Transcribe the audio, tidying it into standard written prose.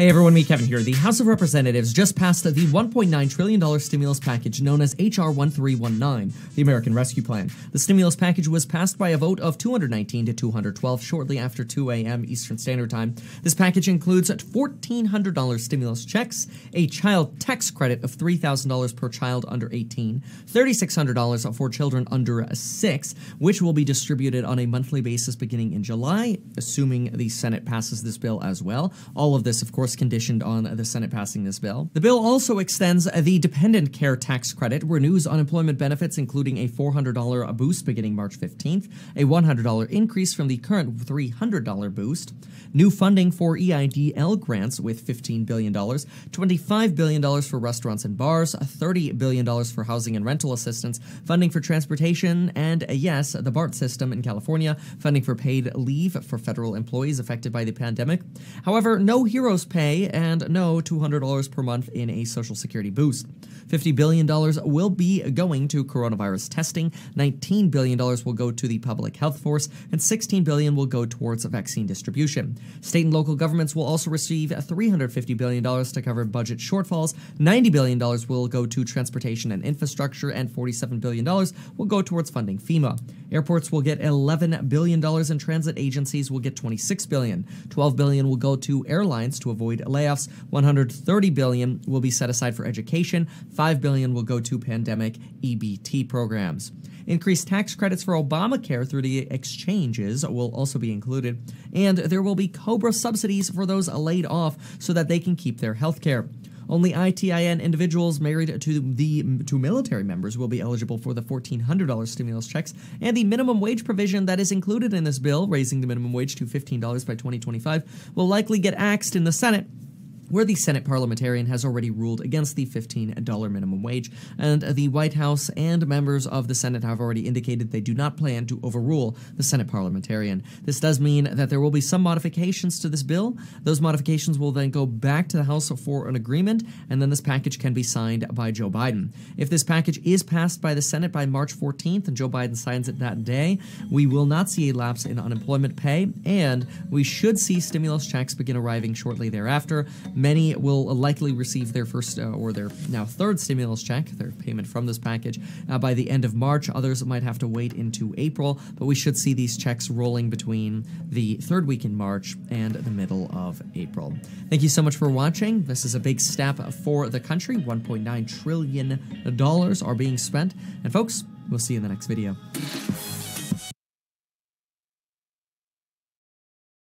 Hey everyone, me Kevin here. The House of Representatives just passed the $1.9 trillion stimulus package known as H.R. 1319, the American Rescue Plan. The stimulus package was passed by a vote of 219 to 212 shortly after 2 a.m. Eastern Standard Time. This package includes $1,400 stimulus checks, a child tax credit of $3,000 per child under 18, $3,600 for children under 6, which will be distributed on a monthly basis beginning in July, assuming the Senate passes this bill as well. All of this, of course, conditioned on the Senate passing this bill. The bill also extends the dependent care tax credit, renews unemployment benefits, including a $400 boost beginning March 15th, a $100 increase from the current $300 boost, new funding for EIDL grants with $15 billion, $25 billion for restaurants and bars, $30 billion for housing and rental assistance, funding for transportation, and yes, the BART system in California, funding for paid leave for federal employees affected by the pandemic. However, no heroes pay and no $200 per month in a Social Security boost. $50 billion will be going to coronavirus testing, $19 billion will go to the public health force, and $16 billion will go towards vaccine distribution. State and local governments will also receive $350 billion to cover budget shortfalls, $90 billion will go to transportation and infrastructure, and $47 billion will go towards funding FEMA. Airports will get $11 billion, and transit agencies will get $26 billion. $12 billion will go to airlines to avoid layoffs, $130 billion will be set aside for education, $5 billion will go to pandemic EBT programs. Increased tax credits for Obamacare through the exchanges will also be included, and there will be COBRA subsidies for those laid off so that they can keep their health care. Only ITIN individuals married to military members will be eligible for the $1,400 stimulus checks, and the minimum wage provision that is included in this bill, raising the minimum wage to $15 by 2025, will likely get axed in the Senate, where the Senate parliamentarian has already ruled against the $15 minimum wage, and the White House and members of the Senate have already indicated they do not plan to overrule the Senate parliamentarian. This does mean that there will be some modifications to this bill. Those modifications will then go back to the House for an agreement, and then this package can be signed by Joe Biden. If this package is passed by the Senate by March 14th and Joe Biden signs it that day, we will not see a lapse in unemployment pay, and we should see stimulus checks begin arriving shortly thereafter. Many will likely receive their first or their now third stimulus check, their payment from this package, by the end of March. Others might have to wait into April, but we should see these checks rolling between the third week in March and the middle of April. Thank you so much for watching. This is a big step for the country. $1.9 trillion are being spent. And folks, we'll see you in the next video.